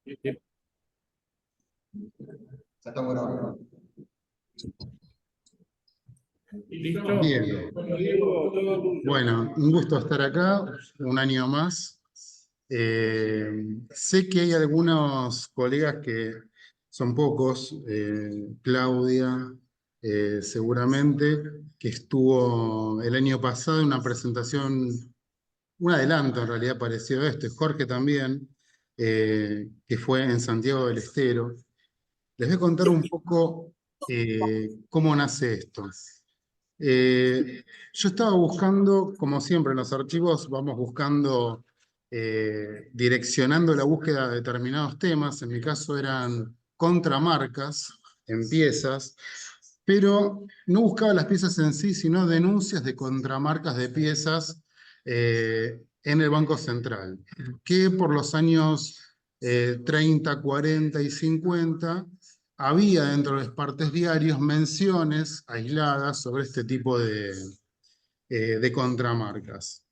Ya estamos grabando. Bien, bueno, un gusto estar acá, un año más. Sé que hay algunos colegas que son pocos, Claudia, seguramente, que estuvo el año pasado en una presentación, un adelanto en realidad parecido a este, Jorge también, que fue en Santiago del Estero. Les voy a contar un poco cómo nace esto. Yo estaba buscando, como siempre en los archivos, vamos buscando, direccionando la búsqueda de determinados temas. En mi caso eran contramarcas en piezas, pero no buscaba las piezas en sí, sino denuncias de contramarcas de piezas en el Banco Central, que por los años 30, 40 y 50 había dentro de los partes diarios menciones aisladas sobre este tipo de contramarcas.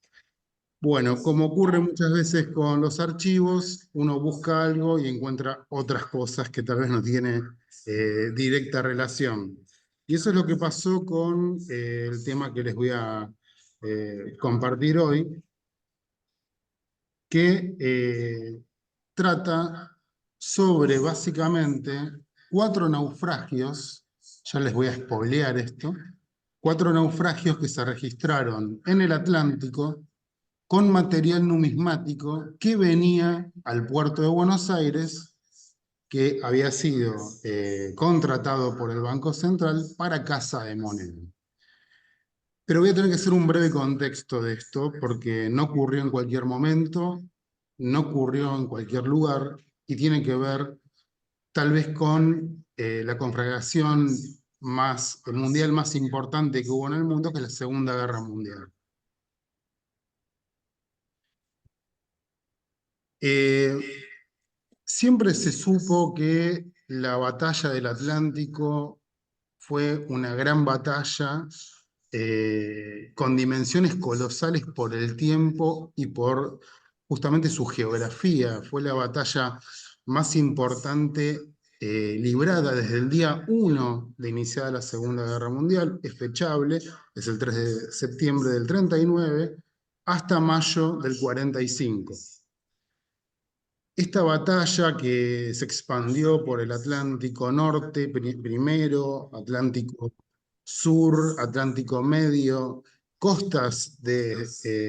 Bueno, como ocurre muchas veces con los archivos, uno busca algo y encuentra otras cosas que tal vez no tiene directa relación. Y eso es lo que pasó con el tema que les voy a compartir hoy, que trata sobre básicamente 4 naufragios, ya les voy a spoilear esto, 4 naufragios que se registraron en el Atlántico con material numismático que venía al puerto de Buenos Aires, que había sido contratado por el Banco Central para casa de moneda. Pero voy a tener que hacer un breve contexto de esto, porque no ocurrió en cualquier momento, no ocurrió en cualquier lugar, y tiene que ver tal vez con la conflagración mundial más importante que hubo en el mundo, que es la Segunda Guerra Mundial. Siempre se supo que la batalla del Atlántico fue una gran batalla con dimensiones colosales por el tiempo y por justamente su geografía. Fue la batalla más importante librada desde el día 1 de iniciada la Segunda Guerra Mundial, es fechable, es el 3 de septiembre del 39, hasta mayo del 45. Esta batalla que se expandió por el Atlántico Norte primero, Atlántico Sur, Atlántico Medio, costas de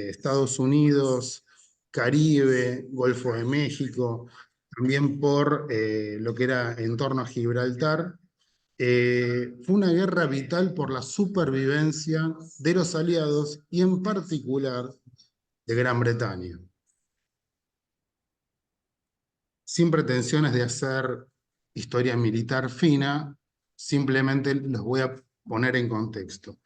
Estados Unidos, Caribe, Golfo de México, también por lo que era en torno a Gibraltar, fue una guerra vital por la supervivencia de los aliados y en particular de Gran Bretaña. Sin pretensiones de hacer historia militar fina, simplemente los voy a poner en contexto.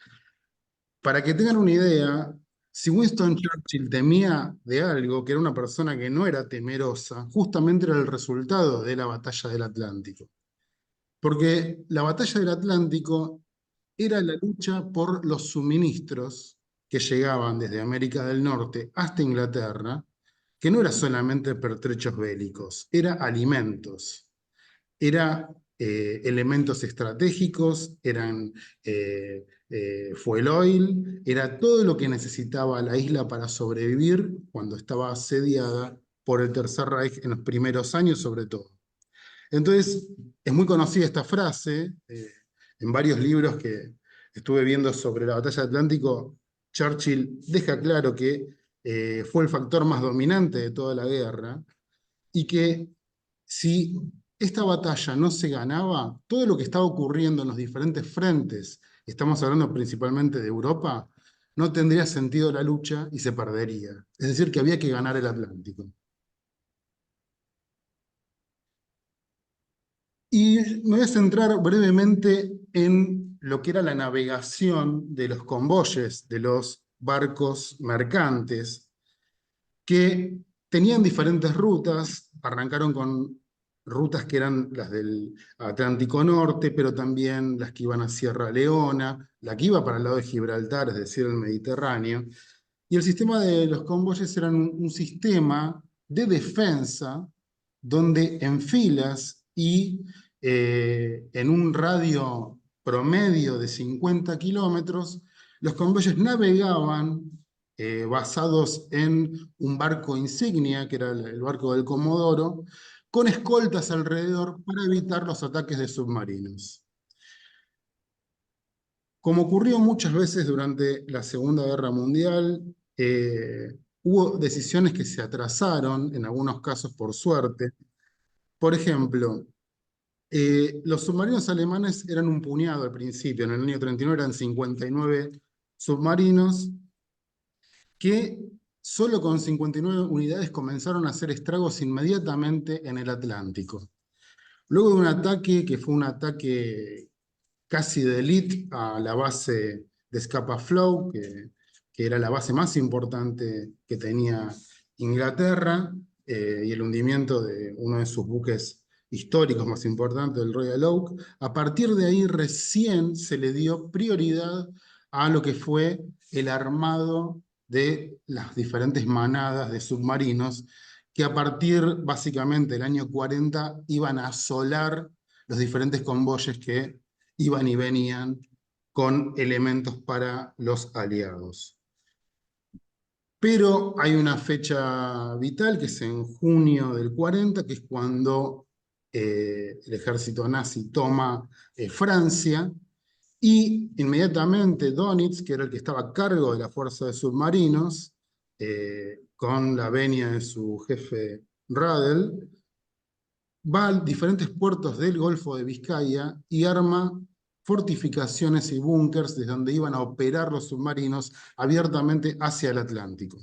Para que tengan una idea, si Winston Churchill temía de algo, que era una persona que no era temerosa, justamente era el resultado de la batalla del Atlántico. Porque la batalla del Atlántico era la lucha por los suministros que llegaban desde América del Norte hasta Inglaterra, que no era solamente pertrechos bélicos, era alimentos, era elementos estratégicos, eran fuel oil, era todo lo que necesitaba la isla para sobrevivir cuando estaba asediada por el Tercer Reich en los primeros años sobre todo. Entonces, es muy conocida esta frase, en varios libros que estuve viendo sobre la batalla del Atlántico, Churchill deja claro que fue el factor más dominante de toda la guerra y que si esta batalla no se ganaba, todo lo que estaba ocurriendo en los diferentes frentes, estamos hablando principalmente de Europa, no tendría sentido la lucha y se perdería. Es decir, que había que ganar el Atlántico. Y me voy a centrar brevemente en lo que era la navegación de los convoyes, de los barcos mercantes, que tenían diferentes rutas, arrancaron con rutas que eran las del Atlántico Norte, pero también las que iban a Sierra Leona, la que iba para el lado de Gibraltar, es decir, el Mediterráneo. Y el sistema de los convoyes era un sistema de defensa donde en filas y en un radio promedio de 50 kilómetros, los convoyes navegaban basados en un barco insignia, que era el barco del Comodoro, con escoltas alrededor para evitar los ataques de submarinos. Como ocurrió muchas veces durante la Segunda Guerra Mundial, hubo decisiones que se atrasaron, en algunos casos por suerte. Por ejemplo, los submarinos alemanes eran un puñado al principio, en el año 39 eran 59 submarinos, que solo con 59 unidades comenzaron a hacer estragos inmediatamente en el Atlántico. Luego de un ataque que fue un ataque casi de élite a la base de Scapa Flow, que era la base más importante que tenía Inglaterra, y el hundimiento de uno de sus buques históricos más importantes, el Royal Oak. A partir de ahí recién se le dio prioridad a lo que fue el armado de las diferentes manadas de submarinos, que a partir básicamente del año 40 iban a asolar los diferentes convoyes que iban y venían con elementos para los aliados. Pero hay una fecha vital, que es en junio del 40, que es cuando el ejército nazi toma Francia, y inmediatamente Dönitz, que era el que estaba a cargo de la fuerza de submarinos, con la venia de su jefe Radel, va a diferentes puertos del Golfo de Vizcaya y arma fortificaciones y búnkers desde donde iban a operar los submarinos abiertamente hacia el Atlántico.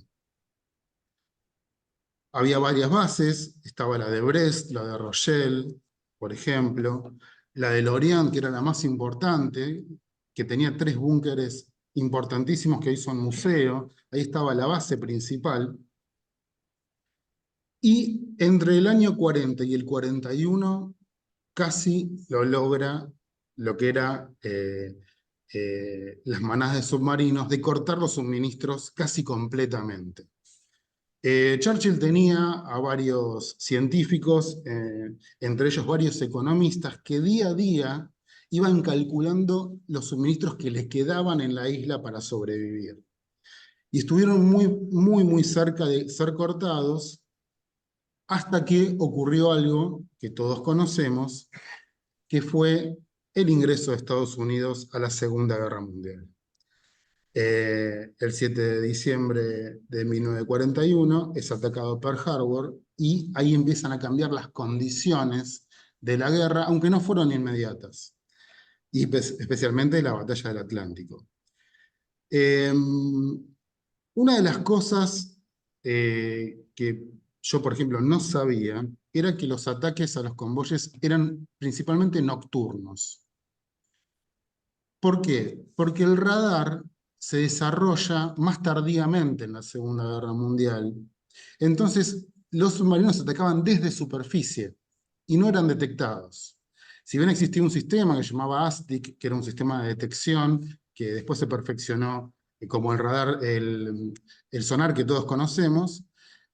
Había varias bases, estaba la de Brest, la de Rochelle, por ejemplo, la de Lorient, que era la más importante, que tenía 3 búnkeres importantísimos que hoy son museo. Ahí estaba la base principal. Y entre el año 40 y el 41 casi lo logra lo que era las manadas de submarinos, de cortar los suministros casi completamente. Churchill tenía a varios científicos, entre ellos varios economistas, que día a día iban calculando los suministros que les quedaban en la isla para sobrevivir. Y estuvieron muy cerca de ser cortados, hasta que ocurrió algo que todos conocemos, que fue el ingreso de Estados Unidos a la Segunda Guerra Mundial. El 7 de diciembre de 1941 es atacado Pearl Harbor, y ahí empiezan a cambiar las condiciones de la guerra, aunque no fueron inmediatas, y especialmente la batalla del Atlántico. Una de las cosas que yo, por ejemplo, no sabía, era que los ataques a los convoyes eran principalmente nocturnos. ¿Por qué? Porque el radar se desarrolla más tardíamente en la Segunda Guerra Mundial. Entonces, los submarinos atacaban desde superficie y no eran detectados. Si bien existía un sistema que se llamaba ASDIC, que era un sistema de detección que después se perfeccionó como el radar, el sonar que todos conocemos,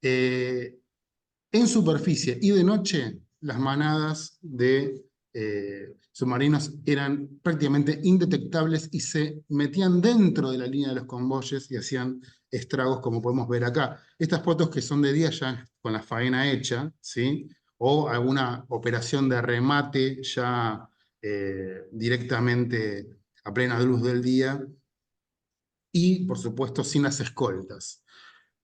en superficie y de noche, las manadas de submarinos eran prácticamente indetectables y se metían dentro de la línea de los convoyes y hacían estragos, como podemos ver acá. Estas fotos que son de día ya con la faena hecha, ¿sí? O alguna operación de remate ya directamente a plena luz del día, y por supuesto sin las escoltas.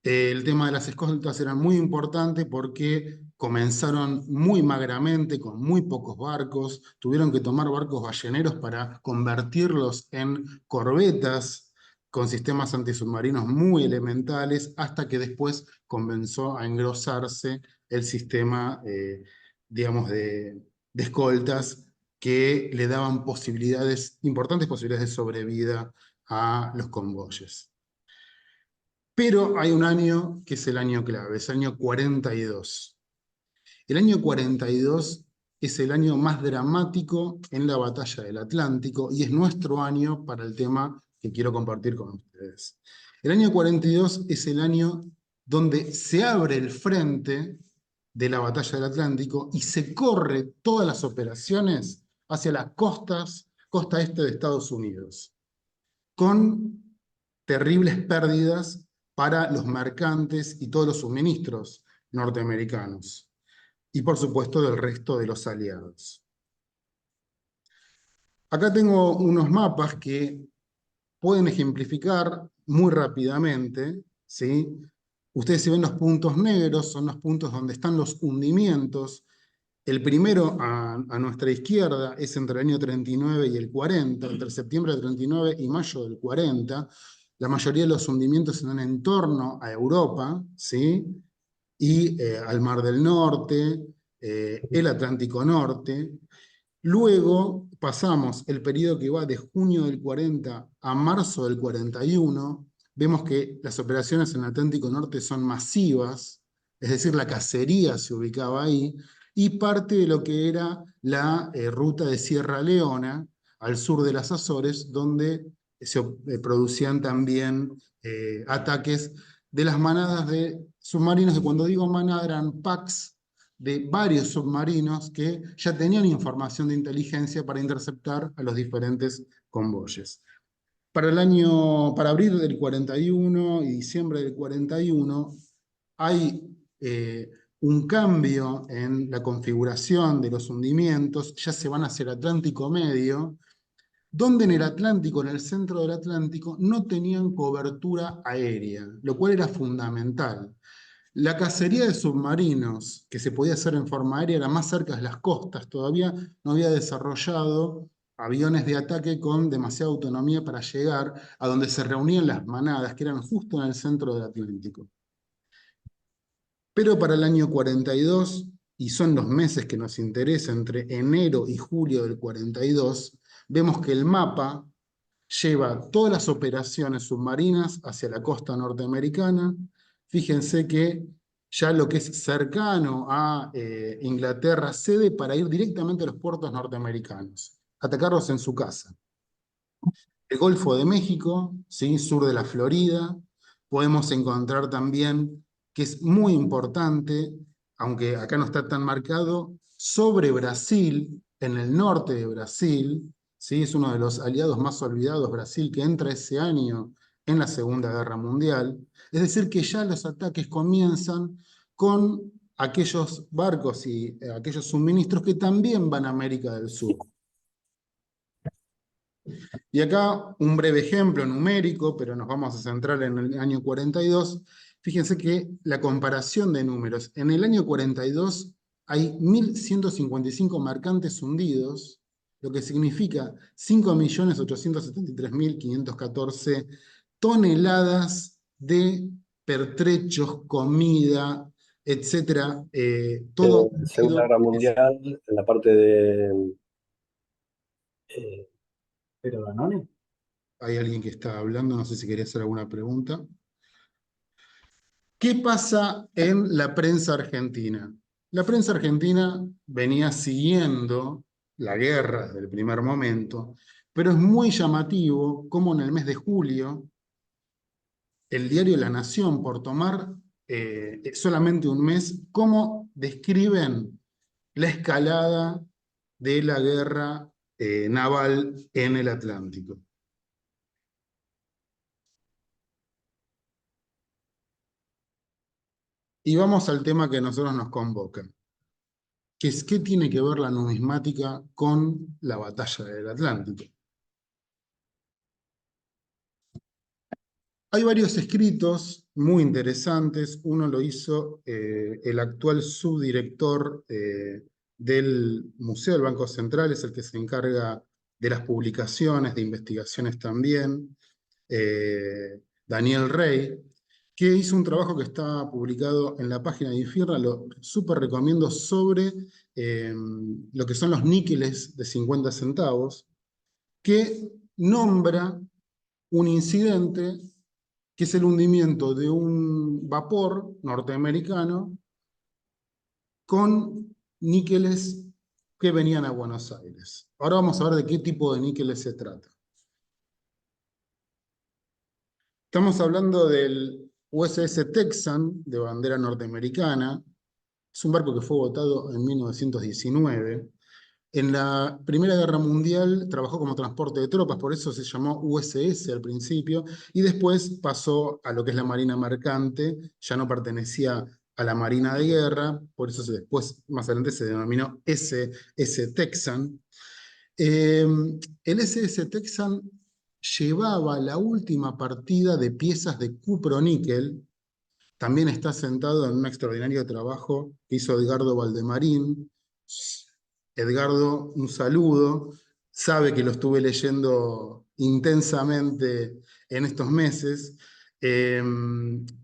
El tema de las escoltas era muy importante porque comenzaron muy magramente, con muy pocos barcos, tuvieron que tomar barcos balleneros para convertirlos en corbetas con sistemas antisubmarinos muy elementales, hasta que después comenzó a engrosarse el sistema, digamos, de escoltas, que le daban importantes posibilidades de sobrevida a los convoyes. Pero hay un año que es el año clave, es el año 42. El año 42 es el año más dramático en la batalla del Atlántico, y es nuestro año para el tema que quiero compartir con ustedes. El año 42 es el año donde se abre el frente de la batalla del Atlántico y se corre todas las operaciones hacia las costa este de Estados Unidos, con terribles pérdidas para los mercantes y todos los suministros norteamericanos, y por supuesto del resto de los aliados. Acá tengo unos mapas que pueden ejemplificar muy rápidamente, ¿sí? Ustedes si ven los puntos negros, son los puntos donde están los hundimientos. El primero a nuestra izquierda es entre el año 39 y el 40, entre septiembre del 39 y mayo del 40. La mayoría de los hundimientos se dan en torno a Europa, ¿sí? Y al Mar del Norte, el Atlántico Norte. Luego pasamos el periodo que va de junio del 40 a marzo del 41. Vemos que las operaciones en el Atlántico Norte son masivas, es decir, la cacería se ubicaba ahí, y parte de lo que era la ruta de Sierra Leona, al sur de las Azores, donde se producían también ataques de las manadas de submarinos, y cuando digo manada eran packs de varios submarinos que ya tenían información de inteligencia para interceptar a los diferentes convoyes. Para abril del 41 y diciembre del 41 hay un cambio en la configuración de los hundimientos, ya se van hacia el Atlántico Medio, donde en el Atlántico, en el centro del Atlántico, no tenían cobertura aérea, lo cual era fundamental. La cacería de submarinos que se podía hacer en forma aérea era más cerca de las costas, todavía no había desarrollado aviones de ataque con demasiada autonomía para llegar a donde se reunían las manadas, que eran justo en el centro del Atlántico. Pero para el año 42, y son los meses que nos interesa, entre enero y julio del 42, vemos que el mapa lleva todas las operaciones submarinas hacia la costa norteamericana. Fíjense que ya lo que es cercano a Inglaterra cede para ir directamente a los puertos norteamericanos, atacarlos en su casa. El Golfo de México, ¿sí? Sur de la Florida, podemos encontrar también, que es muy importante, aunque acá no está tan marcado, sobre Brasil, en el norte de Brasil, ¿sí? Es uno de los aliados más olvidados, Brasil, que entra ese año en la Segunda Guerra Mundial. Es decir, que ya los ataques comienzan con aquellos barcos y aquellos suministros que también van a América del Sur. Y acá un breve ejemplo numérico, pero nos vamos a centrar en el año 42. Fíjense que la comparación de números. En el año 42 hay 1.155 mercantes hundidos, lo que significa 5.873.514 toneladas de pertrechos, comida, etc. Todo Segunda Guerra Mundial, en la parte de Pero Danone. Hay alguien que está hablando, no sé si quería hacer alguna pregunta. ¿Qué pasa en la prensa argentina? La prensa argentina venía siguiendo la guerra desde el primer momento, pero es muy llamativo cómo en el mes de julio el diario La Nación, por tomar solamente un mes, cómo describen la escalada de la guerra naval en el Atlántico. Y vamos al tema que a nosotros nos convoca, que es qué tiene que ver la numismática con la batalla del Atlántico. Hay varios escritos muy interesantes. Uno lo hizo el actual subdirector del Museo del Banco Central, es el que se encarga de las publicaciones, de investigaciones también, Daniel Rey, que hizo un trabajo que está publicado en la página de Infirra, lo súper recomiendo, sobre lo que son los níqueles de 50 centavos, que nombra un incidente que es el hundimiento de un vapor norteamericano con níqueles que venían a Buenos Aires. Ahora vamos a ver de qué tipo de níqueles se trata. Estamos hablando del USS Texan, de bandera norteamericana, Es un barco que fue botado en 1919. En la Primera Guerra Mundial trabajó como transporte de tropas, por eso se llamó USS al principio, y después pasó a lo que es la Marina Mercante, ya no pertenecía a la Marina de Guerra, por eso después, más adelante, se denominó SS Texan. El SS Texan llevaba la última partida de piezas de cuproníquel. También está sentado en un extraordinario trabajo que hizo Edgardo Valdemarín. Edgardo, un saludo. Sabe que lo estuve leyendo intensamente en estos meses.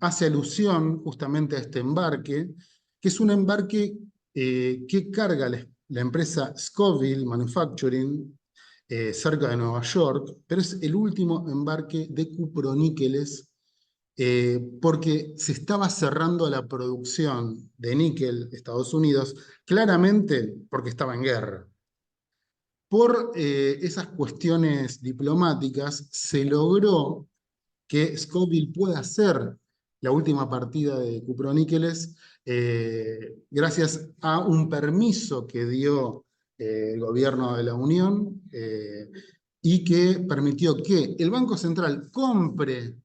Hace alusión justamente a este embarque, que es un embarque que carga la empresa Scoville Manufacturing, cerca de Nueva York, pero es el último embarque de cuproníqueles porque se estaba cerrando la producción de níquel de Estados Unidos, claramente porque estaba en guerra. Por esas cuestiones diplomáticas se logró que Scoville pueda hacer la última partida de cuproníqueles gracias a un permiso que dio el gobierno de la Unión y que permitió que el Banco Central compre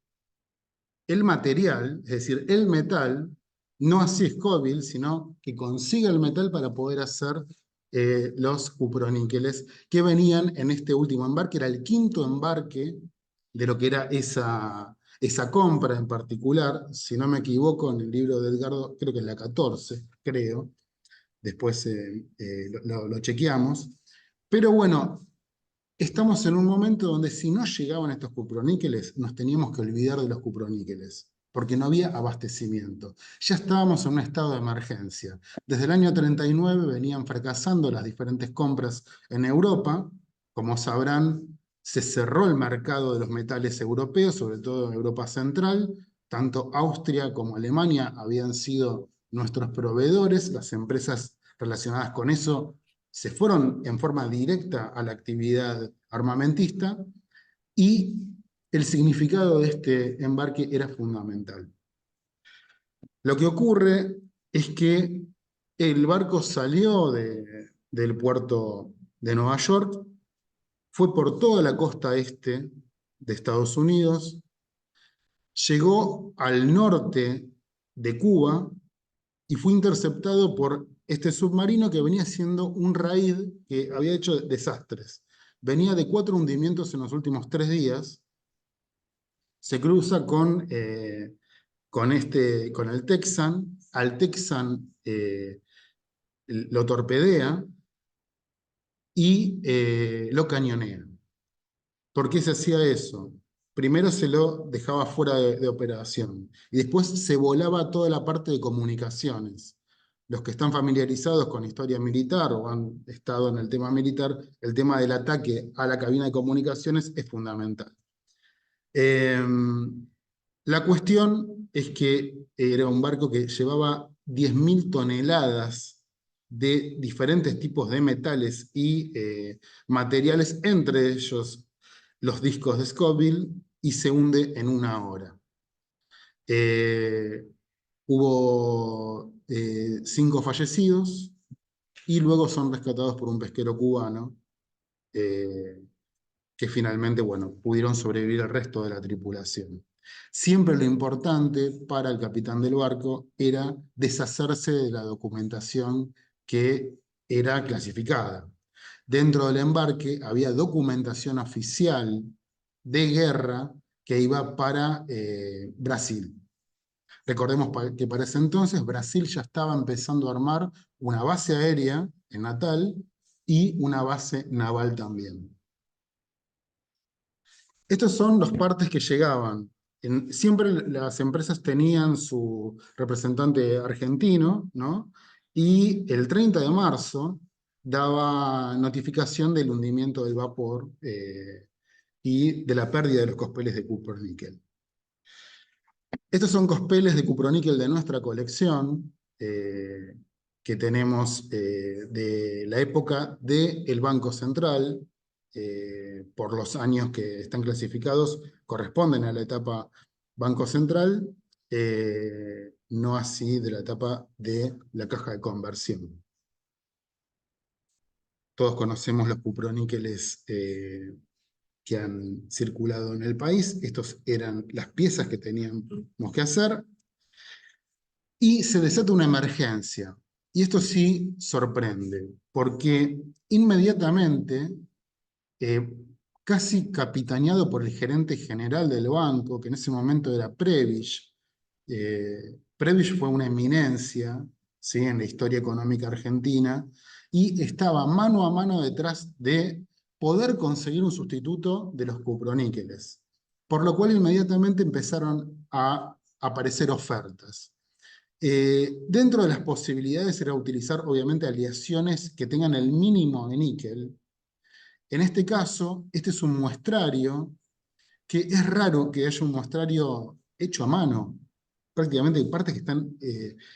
el material, es decir, el metal, no así Scoville, sino que consiga el metal para poder hacer los cuproníqueles que venían en este último embarque. Era el quinto embarque de lo que era esa compra en particular. Si no me equivoco, en el libro de Edgardo, creo que es la 14, creo. Después lo chequeamos. Pero bueno, estamos en un momento donde si no llegaban estos cuproníqueles, nos teníamos que olvidar de los cuproníqueles, porque no había abastecimiento. Ya estábamos en un estado de emergencia. Desde el año 39 venían fracasando las diferentes compras en Europa. Como sabrán, se cerró el mercado de los metales europeos, sobre todo en Europa Central. Tanto Austria como Alemania habían sido nuestros proveedores. Las empresas relacionadas con eso se fueron en forma directa a la actividad armamentista y el significado de este embarque era fundamental. Lo que ocurre es que el barco salió del puerto de Nueva York, fue por toda la costa este de Estados Unidos, llegó al norte de Cuba y fue interceptado por este submarino que venía haciendo un raid que había hecho desastres. Venía de 4 hundimientos en los últimos 3 días, se cruza con el Texan, al Texan lo torpedea y lo cañonea. ¿Por qué se hacía eso? Primero se lo dejaba fuera de operación y después se volaba toda la parte de comunicaciones. Los que están familiarizados con historia militar o han estado en el tema militar, el tema del ataque a la cabina de comunicaciones es fundamental. La cuestión es que era un barco que llevaba 10.000 toneladas de diferentes tipos de metales y materiales, entre ellos los discos de Scoville, y se hunde en 1 hora. Hubo 5 fallecidos y luego son rescatados por un pesquero cubano que finalmente, bueno, pudieron sobrevivir el resto de la tripulación. Siempre lo importante para el capitán del barco era deshacerse de la documentación que era clasificada. Dentro del embarque había documentación oficial de guerra que iba para Brasil. Recordemos que para ese entonces Brasil ya estaba empezando a armar una base aérea en Natal y una base naval también. Estos son los partes que llegaban. Siempre las empresas tenían su representante argentino, ¿no? Y el 30 de marzo daba notificación del hundimiento del vapor y de la pérdida de los cospeles de cuproníquel. Estos son cospeles de cuproníquel de nuestra colección, que tenemos de la época del Banco Central, por los años que están clasificados, corresponden a la etapa Banco Central. no así de la etapa de la caja de conversión. Todos conocemos los cuproníqueles que han circulado en el país. Estos eran las piezas que teníamos que hacer. Y se desata una emergencia. Y esto sí sorprende, porque inmediatamente, casi capitaneado por el gerente general del banco, que en ese momento era Prebisch. Prebisch fue una eminencia, ¿sí?, en la historia económica argentina, y estaba mano a mano detrás de poder conseguir un sustituto de los cuproníqueles. Por lo cual inmediatamente empezaron a aparecer ofertas. Dentro de las posibilidades era utilizar, obviamente, aleaciones que tengan el mínimo de níquel. En este caso, este es un muestrario que es raro que haya un muestrario hecho a mano. Prácticamente hay partes que están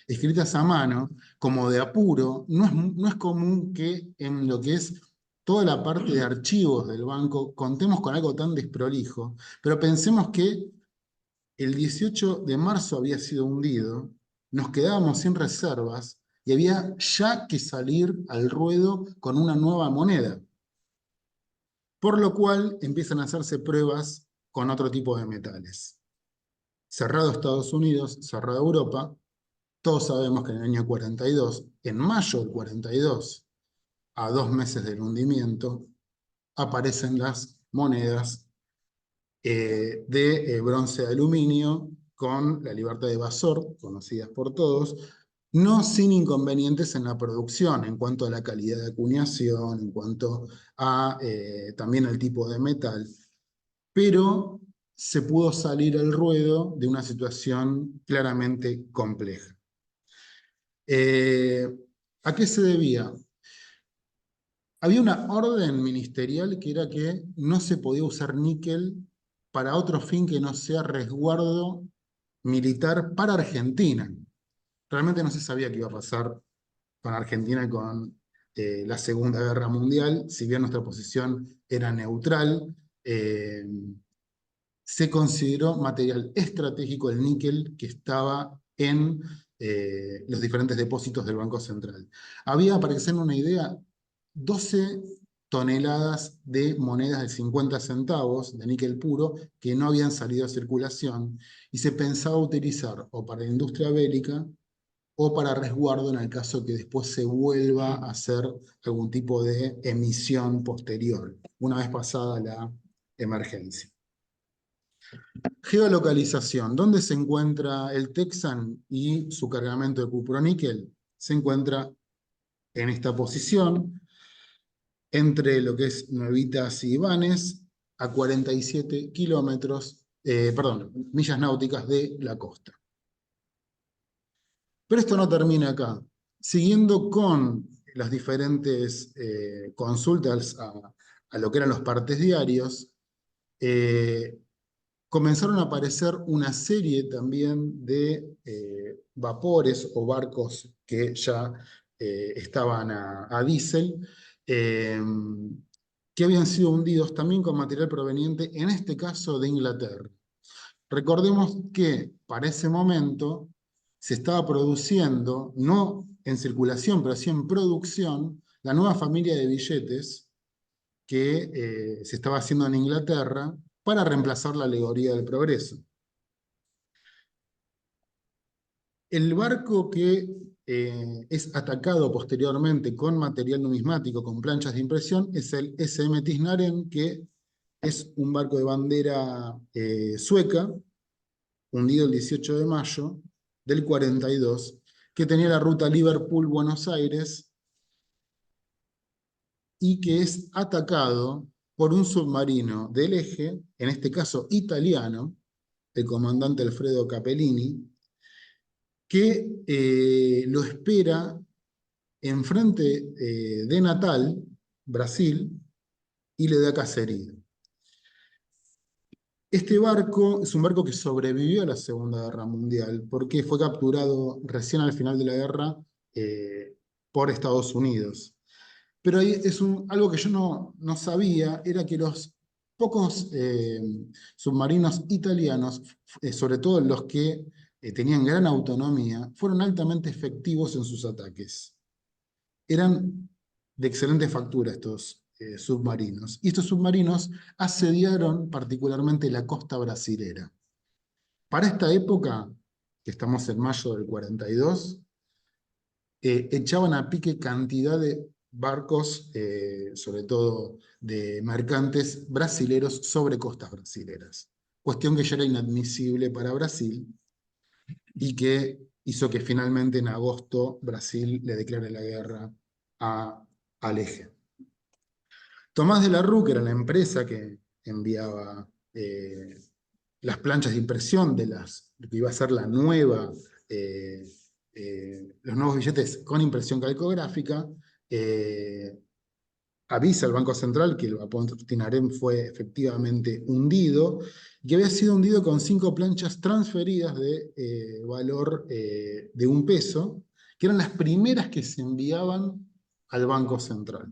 escritas a mano, como de apuro. No es común que en lo que es toda la parte de archivos del banco contemos con algo tan desprolijo, pero pensemos que el 18 de marzo había sido hundido, nos quedábamos sin reservas y había ya que salir al ruedo con una nueva moneda. Por lo cual empiezan a hacerse pruebas con otro tipo de metales. Cerrado Estados Unidos, cerrado Europa, todos sabemos que en el año 42, en mayo del 42, a 2 meses del hundimiento, aparecen las monedas de bronce de aluminio con la libertad de Basor, conocidas por todos, no sin inconvenientes en la producción, en cuanto a la calidad de acuñación, en cuanto a también el tipo de metal, pero se pudo salir al ruedo de una situación claramente compleja. ¿A qué se debía? Había una orden ministerial que era que no se podía usar níquel para otro fin que no sea resguardo militar para Argentina. Realmente no se sabía qué iba a pasar con Argentina con la Segunda Guerra Mundial, si bien nuestra posición era neutral. Se consideró material estratégico el níquel que estaba en los diferentes depósitos del Banco Central. Había, para que se den una idea, 12 toneladas de monedas de 50 centavos de níquel puro que no habían salido a circulación y se pensaba utilizar o para la industria bélica o para resguardo en el caso que después se vuelva a hacer algún tipo de emisión posterior, una vez pasada la emergencia. Geolocalización. ¿Dónde se encuentra el Texan y su cargamento de cuproníquel? Se encuentra en esta posición, entre lo que es Nuevitas y Ibanez, a 47 millas náuticas de la costa. Pero esto no termina acá. Siguiendo con las diferentes consultas a lo que eran los partes diarios, comenzaron a aparecer una serie también de vapores o barcos que ya estaban a diésel, que habían sido hundidos también con material proveniente, en este caso, de Inglaterra. Recordemos que para ese momento se estaba produciendo, no en circulación, pero sí en producción, la nueva familia de billetes que se estaba haciendo en Inglaterra para reemplazar la alegoría del progreso. El barco que es atacado posteriormente con material numismático, con planchas de impresión, es el SM Tisnaren, que es un barco de bandera sueca, hundido el 18 de mayo del 42, que tenía la ruta Liverpool-Buenos Aires y que es atacado por un submarino del Eje, en este caso italiano, el comandante Alfredo Capellini, que lo espera enfrente de Natal, Brasil, y le da cacería. Este barco es un barco que sobrevivió a la Segunda Guerra Mundial porque fue capturado recién al final de la guerra por Estados Unidos. Pero ahí es algo que yo no sabía, era que los pocos submarinos italianos, sobre todo los que tenían gran autonomía, fueron altamente efectivos en sus ataques. Eran de excelente factura estos submarinos. Y estos submarinos asediaron particularmente la costa brasilera. Para esta época, que estamos en mayo del 42, echaban a pique cantidad de barcos, sobre todo de mercantes brasileros sobre costas brasileras. Cuestión que ya era inadmisible para Brasil y que hizo que finalmente en agosto Brasil le declare la guerra al eje. Tomás de la Rue, que era la empresa que enviaba las planchas de impresión de lo que iba a ser la nueva, los nuevos billetes con impresión calcográfica, avisa al Banco Central que el vapor Tinarén fue efectivamente hundido, y que había sido hundido con 5 planchas transferidas de valor de $1, que eran las primeras que se enviaban al Banco Central.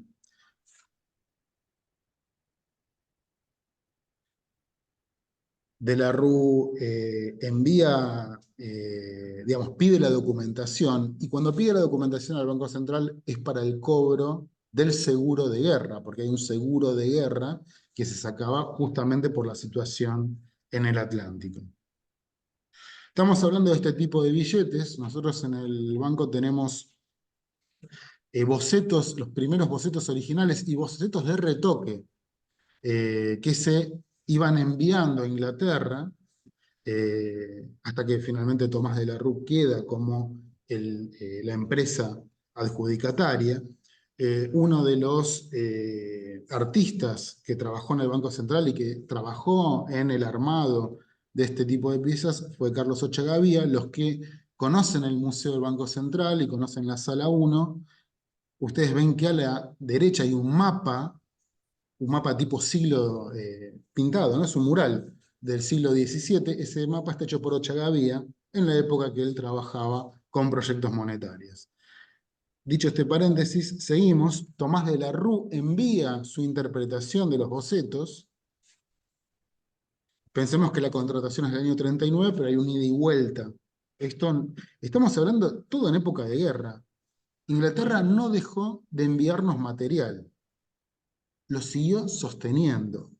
De la Rue envía, digamos, pide la documentación, y cuando pide la documentación al Banco Central es para el cobro del seguro de guerra, porque hay un seguro de guerra que se sacaba justamente por la situación en el Atlántico. Estamos hablando de este tipo de billetes. Nosotros en el banco tenemos bocetos, los primeros bocetos originales y bocetos de retoque que se iban enviando a Inglaterra, hasta que finalmente Tomás de la Rue queda como la empresa adjudicataria. Uno de los artistas que trabajó en el Banco Central y que trabajó en el armado de este tipo de piezas fue Carlos Ochagavía. Los que conocen el Museo del Banco Central y conocen la Sala 1, ustedes ven que a la derecha hay un mapa tipo siglo pintado, ¿no? Es un mural del siglo XVII. Ese mapa está hecho por Ochagavía en la época que él trabajaba con proyectos monetarios. Dicho este paréntesis, seguimos. Tomás de la Rue envía su interpretación de los bocetos. Pensemos que la contratación es del año 39, pero hay un ida y vuelta. Estamos hablando todo en época de guerra. Inglaterra no dejó de enviarnos material, lo siguió sosteniendo.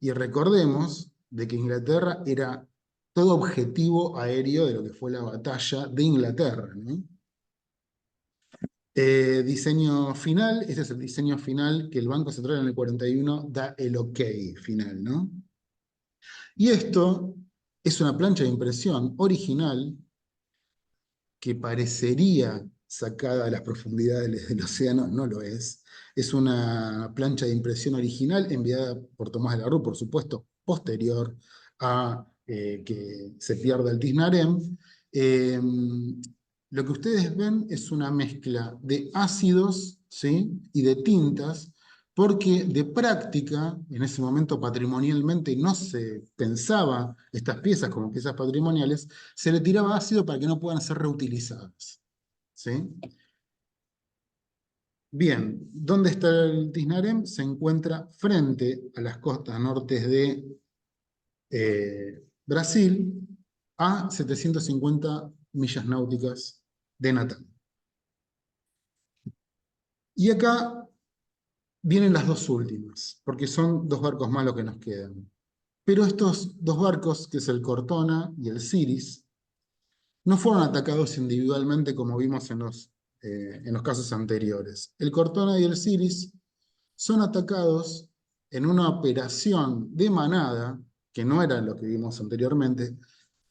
Y recordemos de que Inglaterra era todo objetivo aéreo de lo que fue la batalla de Inglaterra, ¿no? Diseño final, este es el diseño final que el Banco Central en el 41 da el ok final, ¿no? Y esto es una plancha de impresión original que parecería sacada de las profundidades del océano, no lo es. Es una plancha de impresión original enviada por Tomás de la Rue, por supuesto, posterior a que se pierda el Tisnarem. Lo que ustedes ven es una mezcla de ácidos, ¿sí?, y de tintas, porque de práctica, en ese momento patrimonialmente no se pensaba estas piezas como piezas patrimoniales, se le tiraba ácido para que no puedan ser reutilizadas, ¿sí? Bien, ¿dónde está el Tisnarem? Se encuentra frente a las costas nortes de Brasil, a 750 millas náuticas de Natal. Y acá vienen las dos últimas, porque son 2 barcos más los que nos quedan. Pero estos 2 barcos, que es el Cortona y el Siris, no fueron atacados individualmente como vimos en los casos anteriores. El Cortona y el Siris son atacados en una operación de manada, que no era lo que vimos anteriormente.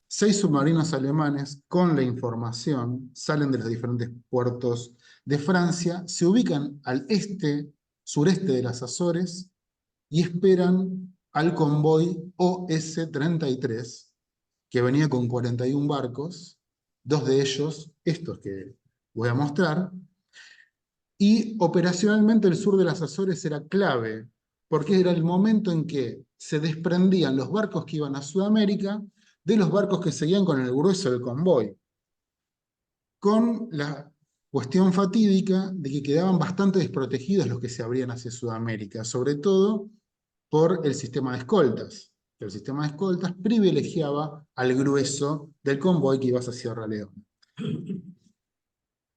6 submarinos alemanes con la información salen de los diferentes puertos de Francia, se ubican al sureste de las Azores y esperan al convoy OS-33, que venía con 41 barcos, 2 de ellos, estos que voy a mostrar, y operacionalmente el sur de las Azores era clave, porque era el momento en que se desprendían los barcos que iban a Sudamérica de los barcos que seguían con el grueso del convoy, con la cuestión fatídica de que quedaban bastante desprotegidos los que se abrían hacia Sudamérica, sobre todo por el sistema de escoltas, el sistema de escoltas privilegiaba al grueso del convoy que iba hacia Sierra Leona.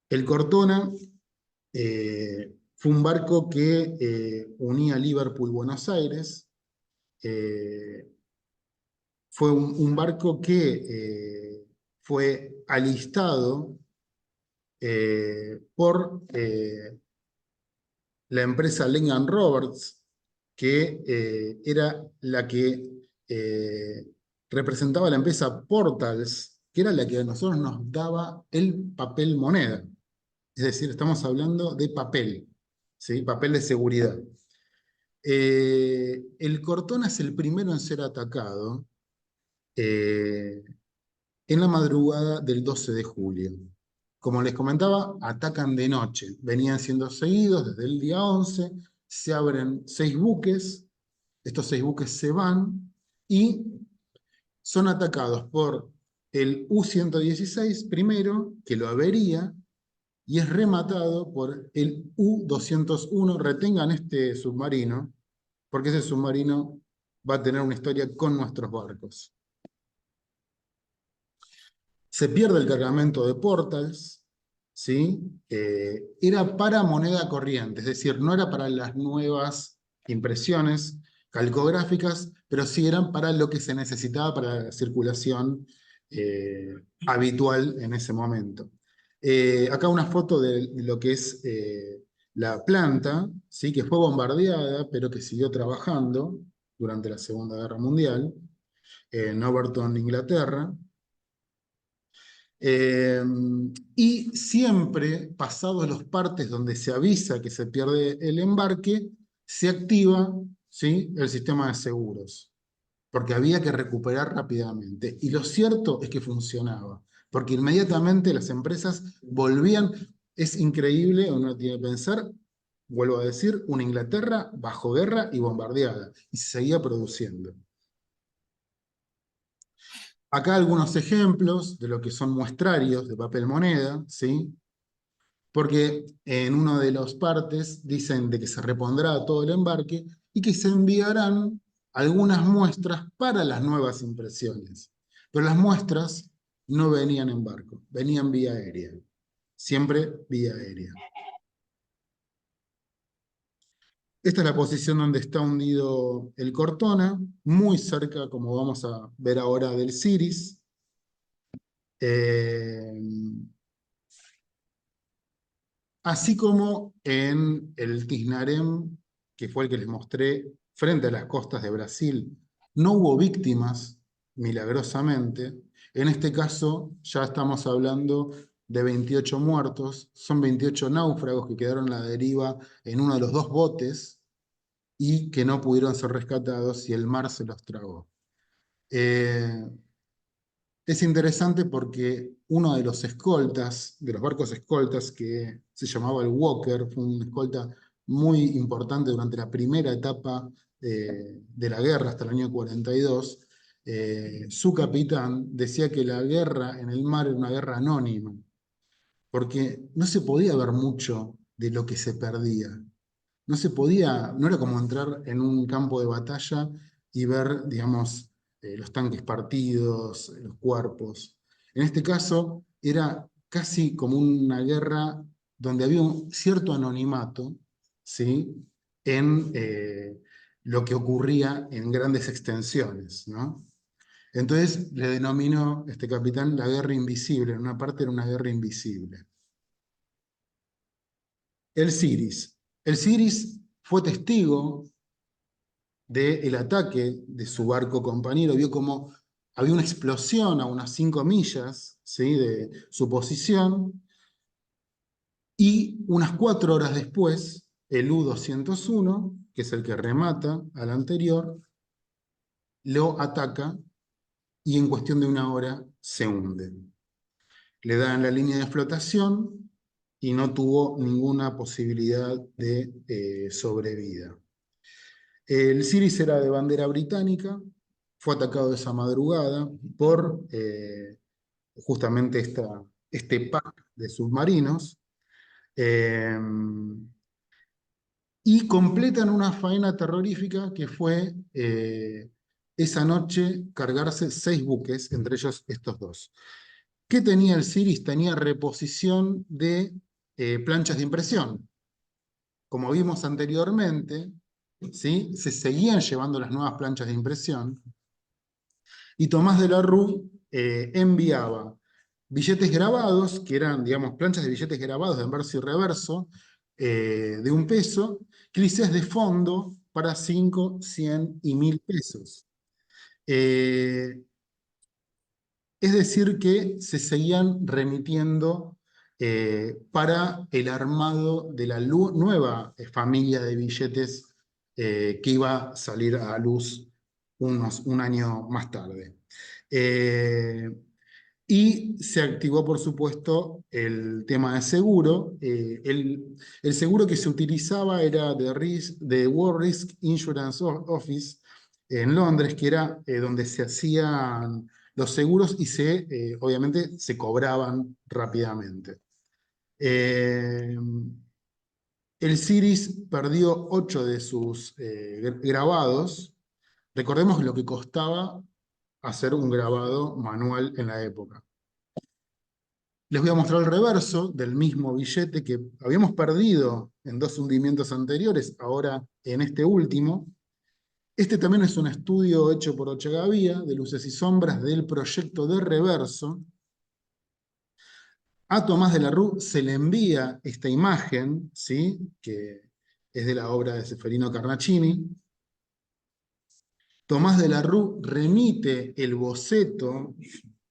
El Cortona fue un barco que unía Liverpool-Buenos Aires. Fue un barco que fue alistado por la empresa Lengan Roberts, que era la que representaba la empresa Portals, que era la que a nosotros nos daba el papel moneda. Es decir, estamos hablando de papel, ¿sí? Papel de seguridad. El Cortona es el primero en ser atacado en la madrugada del 12 de julio. Como les comentaba, atacan de noche. Venían siendo seguidos desde el día 11, se abren 6 buques, estos 6 buques se van y son atacados por el U-116 primero, que lo avería, y es rematado por el U-201. Retengan este submarino, porque ese submarino va a tener una historia con nuestros barcos. Se pierde el cargamento de Portals, ¿sí? Era para moneda corriente, es decir, no era para las nuevas impresiones calcográficas, pero sí eran para lo que se necesitaba para la circulación habitual en ese momento. Acá una foto de lo que es la planta, ¿sí? Que fue bombardeada, pero que siguió trabajando durante la Segunda Guerra Mundial, en Overton, Inglaterra. Y siempre, pasados los partes donde se avisa que se pierde el embarque, se activa, ¿sí? El sistema de seguros, porque había que recuperar rápidamente. Y lo cierto es que funcionaba, porque inmediatamente las empresas volvían. Es increíble, uno tiene que pensar, vuelvo a decir, una Inglaterra bajo guerra y bombardeada, y se seguía produciendo. Acá algunos ejemplos de lo que son muestrarios de papel moneda, ¿sí? Porque en una de las partes dicen de que se repondrá todo el embarque y que se enviarán algunas muestras para las nuevas impresiones. Pero las muestras no venían en barco, venían vía aérea. Siempre vía aérea. Esta es la posición donde está hundido el Cortona, muy cerca, como vamos a ver ahora, del Siris. Así como en el Tisnarem, que fue el que les mostré, frente a las costas de Brasil, no hubo víctimas, milagrosamente. En este caso ya estamos hablando de 28 muertos, son 28 náufragos que quedaron a la deriva en uno de los 2 botes y que no pudieron ser rescatados y el mar se los tragó. Es interesante porque uno de los escoltas, de los barcos escoltas, que se llamaba el Walker, fue un escolta muy importante durante la primera etapa de la guerra hasta el año 42, su capitán decía que la guerra en el mar era una guerra anónima, porque no se podía ver mucho de lo que se perdía. No se podía, no era como entrar en un campo de batalla y ver, digamos, los tanques partidos, los cuerpos. En este caso, era casi como una guerra donde había un cierto anonimato, ¿sí? En lo que ocurría en grandes extensiones, ¿no? Entonces le denominó este capitán la guerra invisible. En una parte era una guerra invisible. El Siris. El Siris fue testigo del ataque de su barco compañero, vio como había una explosión a unas 5 millas, ¿sí? De su posición, y unas 4 horas después, el U-201, que es el que remata al anterior, lo ataca y en cuestión de una hora se hunde. Le dan la línea de flotación y no tuvo ninguna posibilidad de sobrevida. El Siris era de bandera británica, fue atacado esa madrugada por justamente este pack de submarinos, y completan una faena terrorífica que fue esa noche cargarse 6 buques, entre ellos estos 2. ¿Qué tenía el Ciris? Tenía reposición de planchas de impresión. Como vimos anteriormente, ¿sí? Se seguían llevando las nuevas planchas de impresión, y Tomás de la Rue enviaba billetes grabados, que eran, digamos, planchas de billetes grabados de verso y reverso, de $1, clices de fondo para 5, 100 y 1000 pesos. Es decir, que se seguían remitiendo para el armado de la nueva familia de billetes que iba a salir a luz un año más tarde. Y se activó, por supuesto, el tema de seguro. El seguro que se utilizaba era de World Risk Insurance Office en Londres, que era donde se hacían los seguros y obviamente se cobraban rápidamente. El Ciris perdió 8 de sus grabados. Recordemos lo que costaba hacer un grabado manual en la época. Les voy a mostrar el reverso del mismo billete que habíamos perdido en 2 hundimientos anteriores, ahora en este último. Este también es un estudio hecho por Ochagavía de luces y sombras del proyecto de reverso. A Tomás de la Rue se le envía esta imagen, ¿sí? Que es de la obra de Ceferino Carnacini. Tomás de la Rue remite el boceto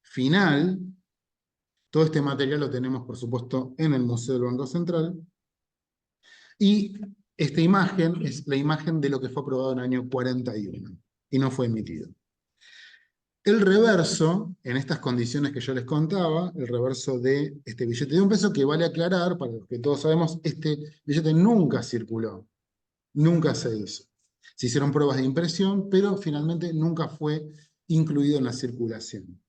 final. Todo este material lo tenemos, por supuesto, en el Museo del Banco Central. Y esta imagen es la imagen de lo que fue aprobado en el año 41 y no fue emitido. El reverso, en estas condiciones que yo les contaba, el reverso de este billete de $1, que vale aclarar, para los que todos sabemos, este billete nunca circuló, nunca se hizo. Se hicieron pruebas de impresión, pero finalmente nunca fue incluido en la circulación.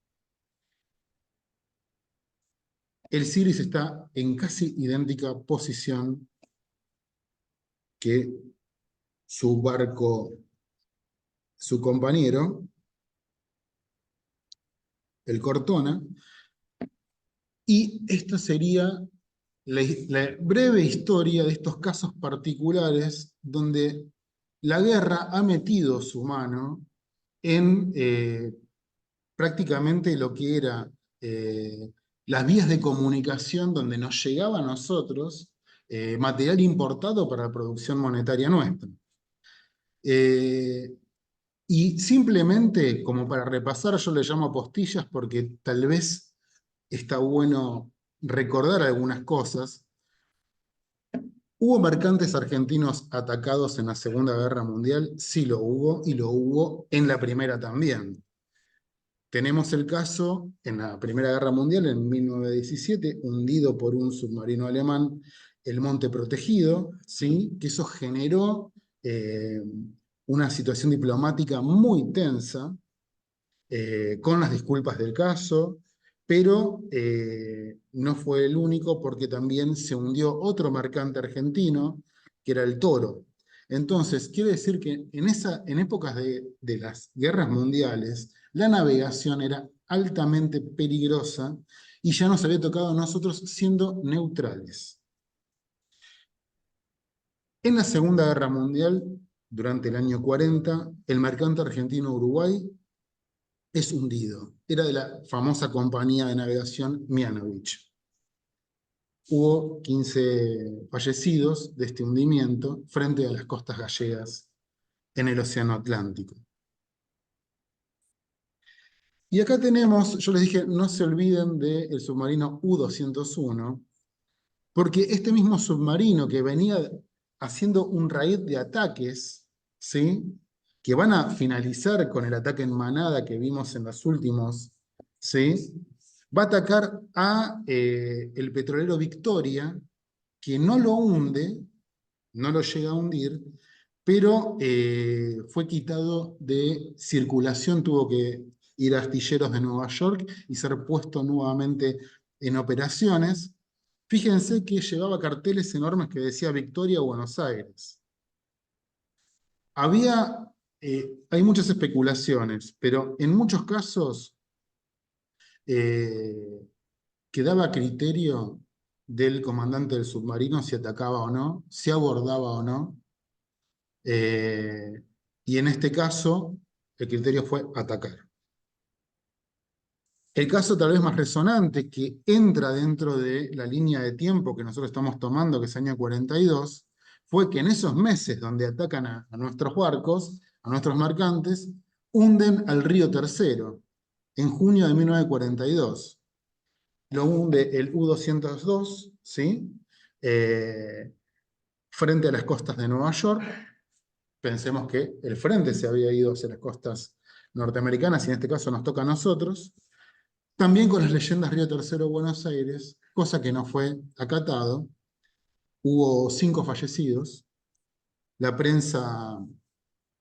El Ciris está en casi idéntica posición que su barco, su compañero, el Cortona, y esta sería la breve historia de estos casos particulares donde la guerra ha metido su mano en prácticamente lo que era las vías de comunicación donde nos llegaba a nosotros material importado para la producción monetaria nuestra. Y simplemente, como para repasar, yo le llamo postillas porque tal vez está bueno recordar algunas cosas. ¿Hubo mercantes argentinos atacados en la Segunda Guerra Mundial? Sí lo hubo, y lo hubo en la Primera también. Tenemos el caso en la Primera Guerra Mundial, en 1917, hundido por un submarino alemán, el Monte Protegido, ¿sí? Que eso generó una situación diplomática muy tensa, con las disculpas del caso, pero no fue el único, porque también se hundió otro mercante argentino, que era el Toro. Entonces, quiere decir que en épocas de las guerras mundiales, la navegación era altamente peligrosa y ya nos había tocado a nosotros siendo neutrales. En la Segunda Guerra Mundial, durante el año 40, el mercante argentino Uruguay es hundido. Era de la famosa compañía de navegación Mianovich. Hubo 15 fallecidos de este hundimiento frente a las costas gallegas en el Océano Atlántico. Y acá tenemos, yo les dije, no se olviden del submarino U-201, porque este mismo submarino que venía haciendo un raid de ataques, ¿sí? Que van a finalizar con el ataque en manada que vimos en los últimos, ¿sí? Va a atacar a el petrolero Victoria, que no lo hunde, no lo llega a hundir, pero fue quitado de circulación, tuvo que ir a astilleros de Nueva York y ser puesto nuevamente en operaciones. Fíjense que llevaba carteles enormes que decía Victoria, Buenos Aires. Había hay muchas especulaciones, pero en muchos casos quedaba a criterio del comandante del submarino si atacaba o no, si abordaba o no. Y en este caso, el criterio fue atacar. El caso tal vez más resonante, que entra dentro de la línea de tiempo que nosotros estamos tomando, que es año 42, fue que en esos meses donde atacan a nuestros barcos, a nuestros mercantes, hunden al río Tercero, en junio de 1942. Lo hunde el U-202, ¿sí? Frente a las costas de Nueva York. Pensemos que el frente se había ido hacia las costas norteamericanas y en este caso nos toca a nosotros. También con las leyendas Río Tercero, Buenos Aires, cosa que no fue acatado. Hubo 5 fallecidos. La prensa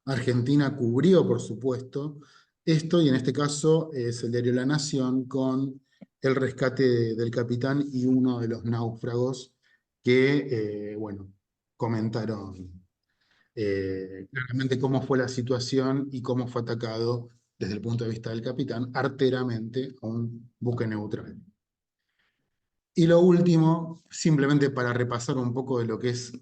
argentina cubrió, por supuesto, esto, y en este caso es el diario La Nación con el rescate del capitán y uno de los náufragos que, bueno, comentaron claramente cómo fue la situación y cómo fue atacado desde el punto de vista del capitán, arteramente a un buque neutral. Y lo último, simplemente para repasar un poco de lo que es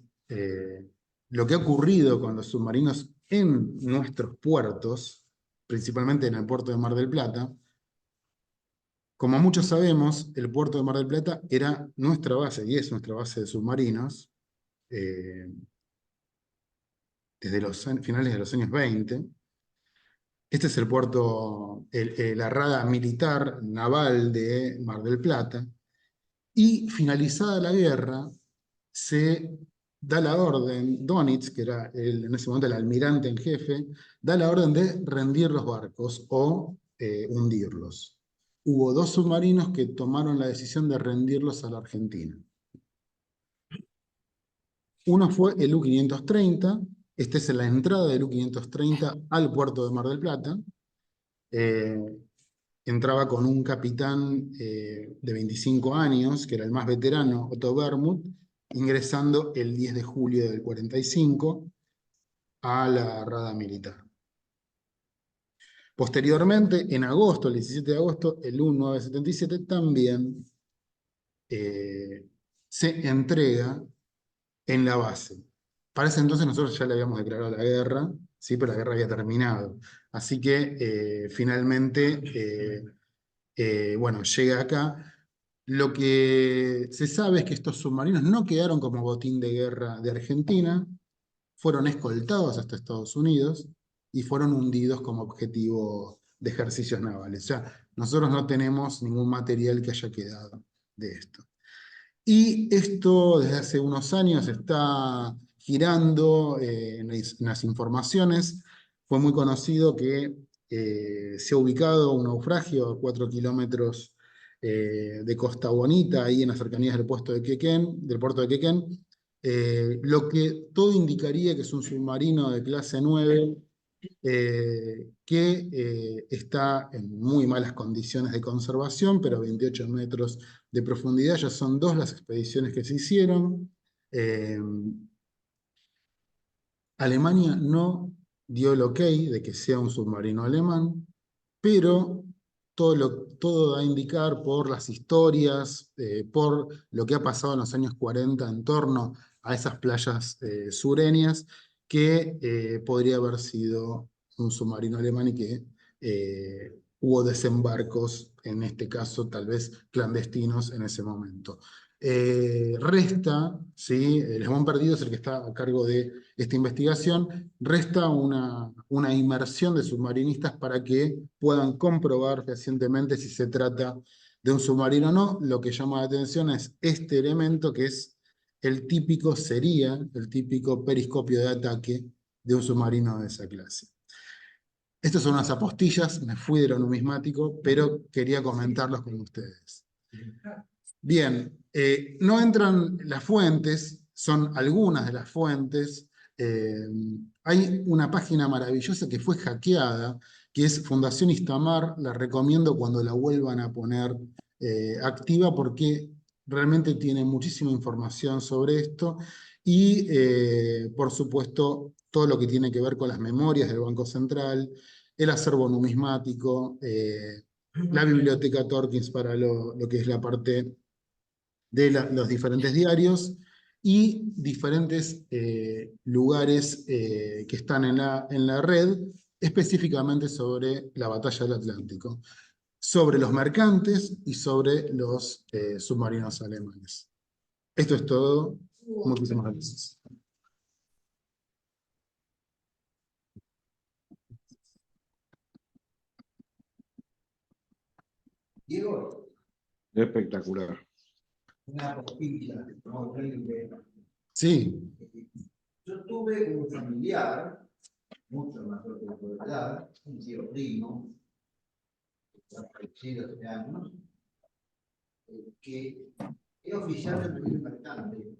lo que ha ocurrido con los submarinos en nuestros puertos, principalmente en el puerto de Mar del Plata. Como muchos sabemos, el puerto de Mar del Plata era nuestra base y es nuestra base de submarinos desde los finales de los años 20. Este es el puerto, la rada militar naval de Mar del Plata. Y finalizada la guerra, se da la orden, Donitz, que era en ese momento el almirante en jefe, da la orden de rendir los barcos o hundirlos. Hubo 2 submarinos que tomaron la decisión de rendirlos a la Argentina. Uno fue el U-530, esta es la entrada del U-530 al puerto de Mar del Plata. Entraba con un capitán de 25 años, que era el más veterano, Otto Bermuth, ingresando el 10 de julio del 45 a la rada militar. Posteriormente, en agosto, el 17 de agosto, el U-977 también se entrega en la base. Para ese entonces nosotros ya le habíamos declarado la guerra, ¿sí? Pero la guerra había terminado. Así que finalmente, bueno, llega acá. Lo que se sabe es que estos submarinos no quedaron como botín de guerra de Argentina, fueron escoltados hasta Estados Unidos y fueron hundidos como objetivo de ejercicios navales. O sea, nosotros no tenemos ningún material que haya quedado de esto. Y esto desde hace unos años está girando en las informaciones. Fue muy conocido que se ha ubicado un naufragio a 4 kilómetros de Costa Bonita, ahí en las cercanías del puerto de Quequén, lo que todo indicaría que es un submarino de clase 9 que está en muy malas condiciones de conservación, pero a 28 metros de profundidad. Ya son 2 las expediciones que se hicieron. Alemania no dio el ok de que sea un submarino alemán, pero todo da a indicar por las historias, por lo que ha pasado en los años 40 en torno a esas playas sureñas, que podría haber sido un submarino alemán y que hubo desembarcos, en este caso tal vez clandestinos en ese momento. Resta, ¿sí? El Esmón Perdido es el que está a cargo de esta investigación, resta una inmersión de submarinistas para que puedan comprobar fehacientemente si se trata de un submarino o no. Lo que llama la atención es este elemento que es sería el típico periscopio de ataque de un submarino de esa clase. Estas son unas apostillas, me fui de lo numismático, pero quería comentarlos con ustedes. Bien, no entran las fuentes, son algunas de las fuentes. Hay una página maravillosa que fue hackeada, que es Fundación Istamar, la recomiendo cuando la vuelvan a poner activa porque realmente tiene muchísima información sobre esto y, por supuesto, todo lo que tiene que ver con las memorias del Banco Central, el acervo numismático, la biblioteca Torkins para lo que es la parte de los diferentes diarios y diferentes lugares que están en la red, específicamente sobre la batalla del Atlántico, sobre los mercantes y sobre los submarinos alemanes. Esto es todo. Muchísimas gracias. Diego, Espectacular. una cosilla, ¿no? Sí, Yo tuve un familiar, mucho mayor que por edad, un tío primo, que ha fallecido hace años, que es oficial del Marino Mercante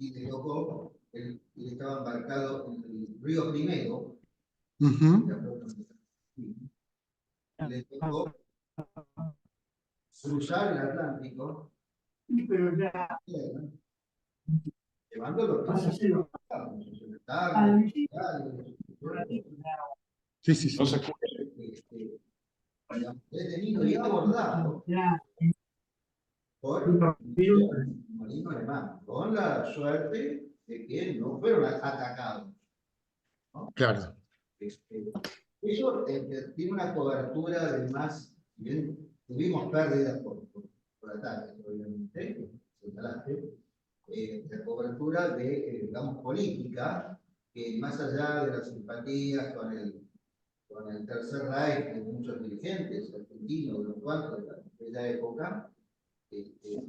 y le tocó, él estaba embarcado en el Río Primero, ujú, le tocó cruzar el Atlántico, llevando los sí, sí, sí. No se escucha. detenido y abordado por un marino alemán, con la suerte de que no fueron atacados, ¿no? Claro, Eso tiene una cobertura de más, bien, tuvimos pérdidas por ataques, obviamente, señalaste, la cobertura de, digamos, política, que más allá de las simpatías con el Tercer Reich de muchos dirigentes argentinos, de los cuantos de aquella época,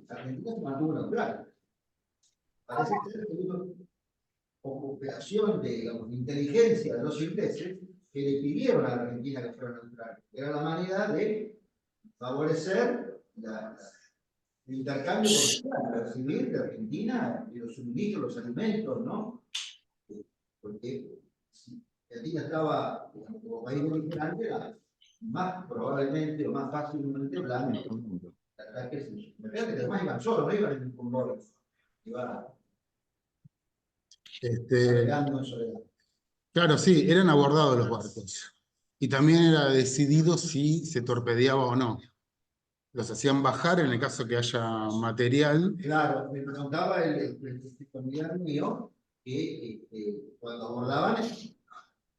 Argentina se mantuvo neutral. Parece ser que hubo operación de, digamos, inteligencia de los ingleses que le pidieron a la Argentina que fuera neutral. Era la manera de favorecer el intercambio comercial, recibir de Argentina los suministros, los alimentos, ¿no? Porque si Argentina estaba, digamos, como país beligerante, era más probablemente o más fácilmente blanco de ataques en sus mercados, que además iban solos, no iban en un convoy, iban navegando en soledad. claro, sí, eran abordados los barcos. Y también era decidido si se torpedeaba o no. Los hacían bajar en el caso que haya material. Claro, me preguntaba el familiar mío que cuando abordaban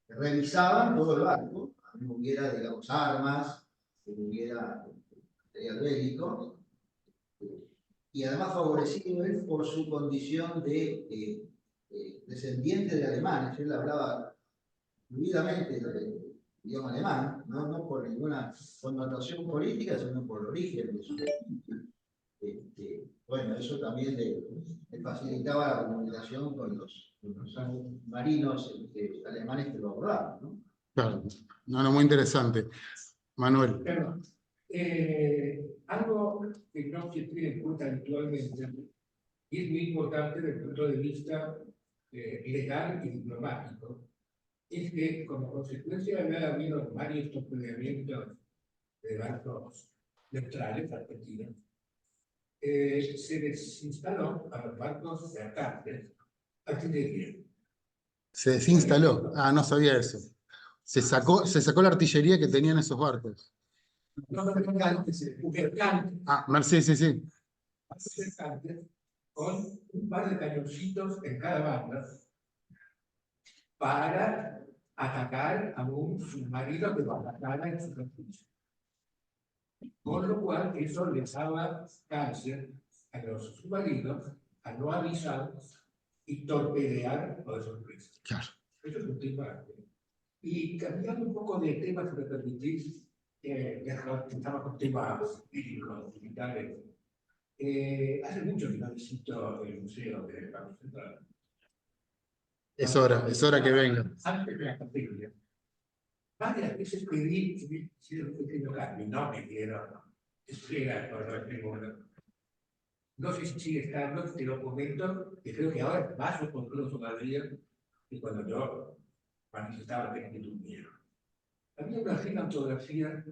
revisaban todo el barco, que no hubiera, digamos, armas, que no hubiera material bélico, y además favorecido él por su condición de descendiente de alemanes. Él hablaba fluidamente el idioma alemán, no por ninguna connotación política, sino por el origen de su. Bueno, eso también le facilitaba la comunicación con los marinos alemanes que lo abordaban, ¿no? Claro, no, no, muy interesante. Manuel. Perdón. Algo que no se tiene en cuenta habitualmente y es muy importante desde el punto de vista legal y diplomático, es que como consecuencia de haber habido varios torpedeamientos de barcos neutrales argentinos, se desinstaló a los barcos mercantes artillería. Se desinstaló. Ah, no sabía eso. Se sacó la artillería que tenían esos barcos. No mercantes, mercantes. Ah, sí, sí, sí. Mercantes con un par de cañoncitos en cada banda para atacar a un submarino que lo atacara en su superficie. Con lo cual, eso les daba cáncer a los submarinos a no avisar y torpedear por sorpresa. Claro. Eso es un tema. Y cambiando un poco de tema, si me permitís, estaba con temas físicos, militares. Hace mucho que no visito el museo del Banco Central. Es hora que venga. Antes de la pandemia, varias veces pedí que me hicieran un pequeño cambio, no me dieron. Espera, no sé si sigue estando este documento, que creo que ahora es más oportuno todavía que cuando yo manifestaba que no tuviera. Había una gigantografía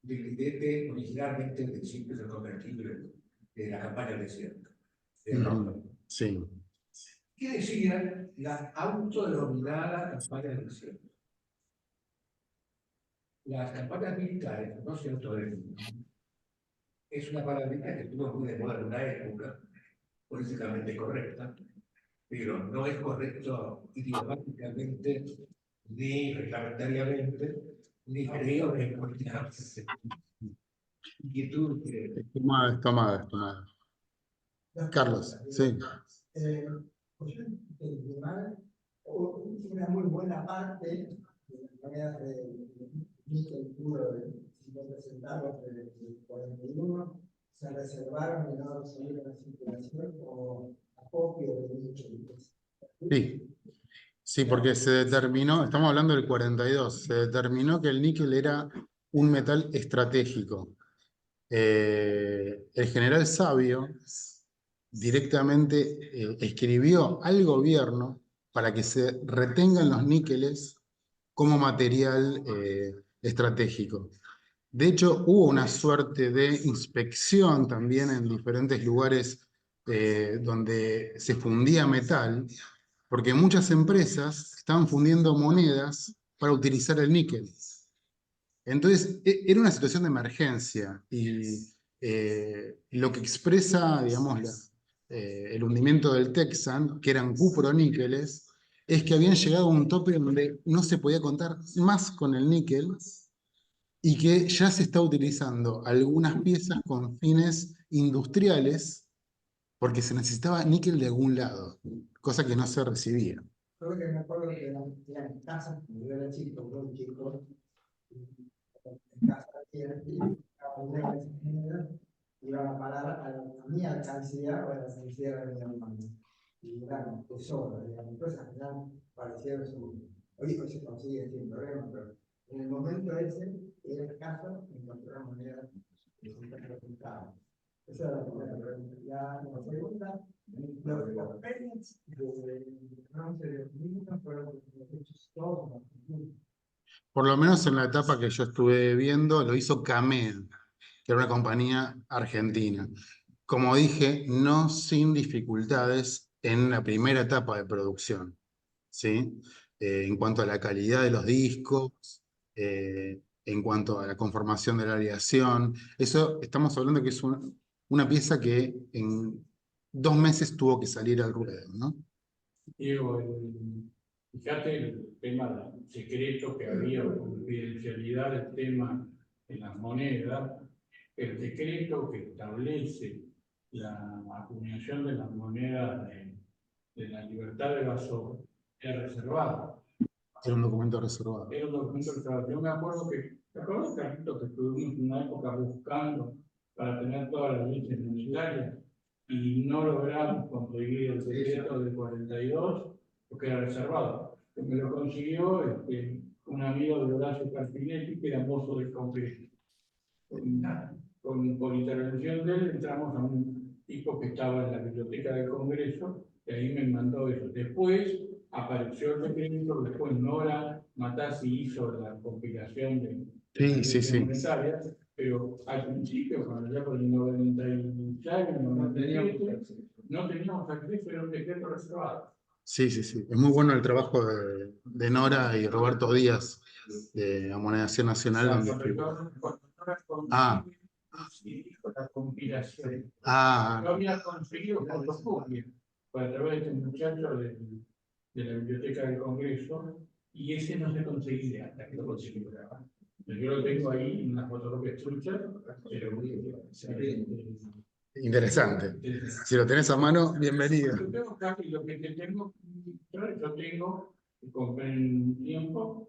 del originalmente del simple convertible de la campaña desierta. Sí. ¿Qué decía la autodenominada campaña de diciembre? Las campañas militares no se autodenominan. Es una palabrita que estuvo muy de moda en una época políticamente correcta, pero no es correcto idiomáticamente, ni reglamentariamente, ni creo que políticamente. Inquietud que Es tomada. Carlos, sí. Pues yo entendí mal, una muy buena parte de las monedas de níquel puro de 50 centavos del 41 se reservaron y no salieron a circulación como acopio de níquel. Sí. Sí, porque se determinó, estamos hablando del 42, se determinó que el níquel era un metal estratégico. El general Savio directamente escribió al gobierno para que se retengan los níqueles como material estratégico. De hecho, hubo una suerte de inspección también en diferentes lugares donde se fundía metal, porque muchas empresas estaban fundiendo monedas para utilizar el níquel. Entonces, era una situación de emergencia y lo que expresa, digamos, el hundimiento del Texan, que eran cuproníqueles, es que habían llegado a un tope donde no se podía contar más con el níquel y que ya se está utilizando algunas piezas con fines industriales porque se necesitaba níquel de algún lado, cosa que no se recibía. Solo que me acuerdo que eran casas, cuando yo era chico, muy chico, en casa iban a parar a mi alcancía o a la alcancía de mi hermano. Y eran tesoros, digamos, cosas que ya parecieron hoy se consigue sin problema, pero en el momento ese era escaso encontrar monedas de 50 centavos. Esa era la primera pregunta. La segunda, los pellets de bronce de los niños fueron hechos todos en Argentina. Por lo menos en la etapa que yo estuve viendo, lo hizo Camed, que era una compañía argentina. Como dije, no sin dificultades en la primera etapa de producción, ¿sí? En cuanto a la calidad de los discos, en cuanto a la conformación de la aleación. Eso estamos hablando que es una pieza que en 2 meses tuvo que salir al ruedo, ¿no? Diego, fíjate el tema secreto que había, confidencialidad del tema en las monedas, el decreto que establece la acuñación de las monedas de la libertad de Basó es reservado. Era un documento reservado. Era un documento reservado. Yo me acuerdo ¿te acuerdas, Carlito, que estuvimos en una época buscando para tener todas las leyes monetarias y no logramos conseguir el decreto del 42 porque era reservado? Que me lo consiguió un amigo de Horacio Carpinetti, que era mozo del Congreso. Por intervención de él entramos a un tipo que estaba en la biblioteca del Congreso y ahí me mandó eso. Después apareció el decreto, después Nora Matassi hizo la compilación de las leyes monetarias, pero al principio, cuando ya por el 96, no teníamos acceso, era un decreto reservado. Sí. Es muy bueno el trabajo de Nora y Roberto Díaz de la Moneda Nacional. La compilación. Yo Ah, había conseguido fotocopia a través de este muchacho de la Biblioteca del Congreso y ese no se conseguía hasta que lo conseguí. Yo lo tengo ahí en una fotocopia trucha, pero interesante. Si lo tenés a mano, bienvenido. Yo tengo casi lo que tengo, yo tengo, compré en un tiempo,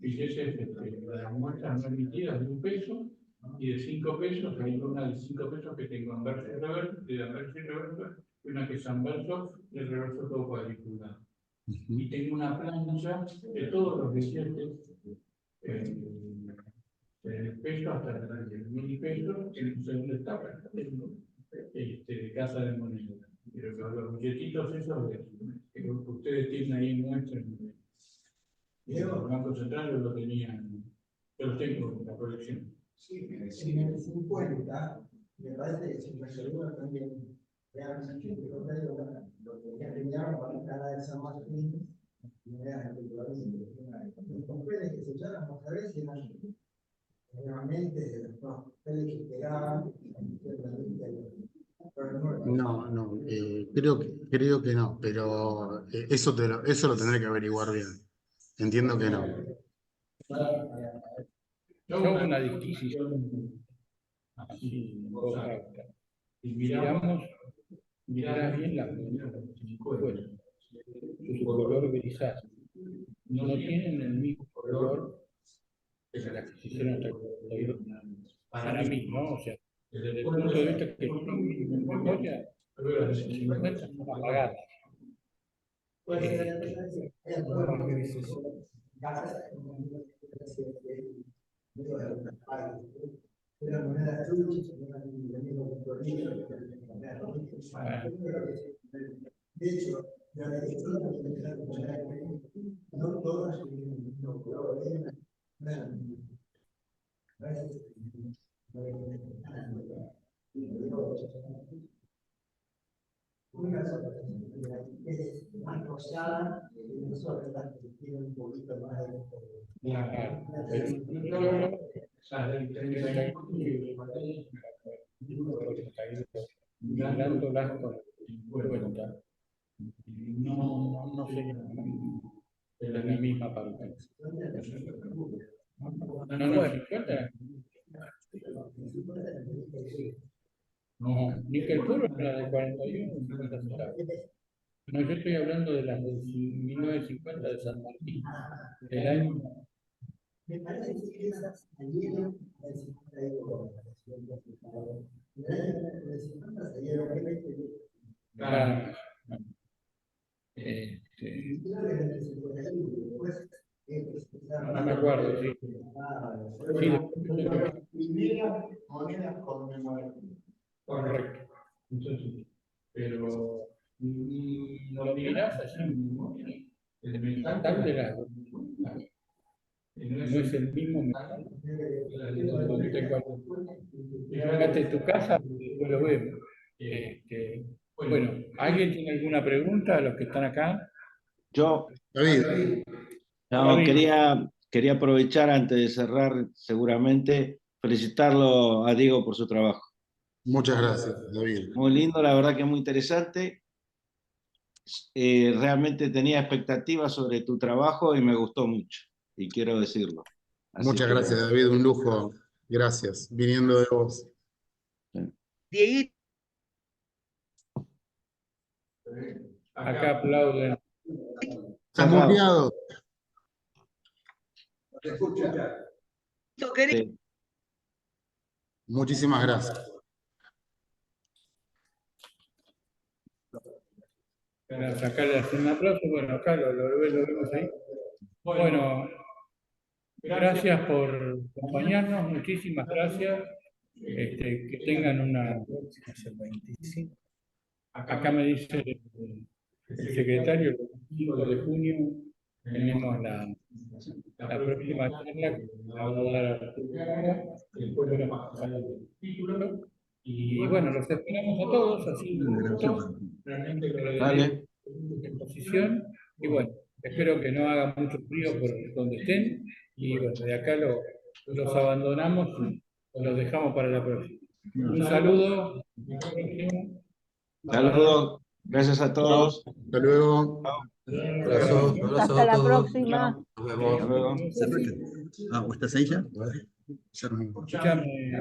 fíjese, las muestras no emitidas de $1 y de $5, hay una de $5 que tengo anverso y reverso, de anverso y reverso, y una que es anverso y el reverso todo cuadriculado. Y tengo una plancha de todos los billetes, pesos hasta $10.000, que no sé dónde está, pero tengo, de casa de moneda. Pero los billetitos esos que ustedes tienen ahí muestran. El Banco Central yo lo tenía, yo los tengo en la colección. Sí, en el 50, me parece que se reservó también realmente lo que ya teníamos para la cara de San Martín, no era especulativamente. Los papeles que se echaron, no sabés si eran realmente los papeles que pegaban, No, no, creo que no, pero eso lo tendré que averiguar bien. Entiendo que no. Yo hago una disquisición así, en voz alta. Y mirás bien la bueno, su color grisáceo. No tienen el mismo color que la adquisición hasta para mí, ¿no? O sea, desde el punto de vista que yo en memoria, los 50 son apagadas. De hecho, no todas tienen el mismo color. Una sola es más rosada, y una sola que tiene un poquito más de. Mirándolas con cuenta, no sé, es la misma parte. No, 50. No, Nickel Puro es la de 41, 50 centavos. No, yo estoy hablando de las de 1950 de San Martín. El año. Me parece que esas salieron del 52. Del 50 salieron Claro. No me acuerdo, sí. Primera moneda conmemorativa. Correcto. Entonces, pero lo mirás allá en memoria, el metal de la no es el mismo metal que la del 94. Fíjate tu casa y lo vemos. Bueno, ¿alguien tiene alguna pregunta a los que están acá? Yo David, no, David. quería aprovechar antes de cerrar, seguramente, felicitarlo a Diego por su trabajo. muchas gracias, David. Muy lindo, la verdad que muy interesante. Realmente tenía expectativas sobre tu trabajo y me gustó mucho, y quiero decirlo. Así Muchas que, gracias, David, un lujo. Gracias, viniendo de vos. sí. Acá aplauden. ¿Estás muteado? ¿Se escucha? Sí. Muchísimas gracias. Acá le hacen un aplauso, bueno, acá lo vemos ahí. Bueno, gracias por acompañarnos, muchísimas gracias. Que tengan una. Acá me dice el secretario, el 5 de junio tenemos la próxima charla que va a dar Arturo, después de el título. Y bueno, los esperamos a todos, así realmente Vale. exposición. Y bueno, espero que no haga mucho frío por donde estén. Y bueno, de acá los abandonamos y los dejamos para la próxima. Un saludo. Saludos. Gracias a todos. Hasta luego. Abrazo, abrazo Hasta a la todos. próxima. Nos vemos. Hasta luego. ¿O estás ahí ya? Ya nos Escuchame,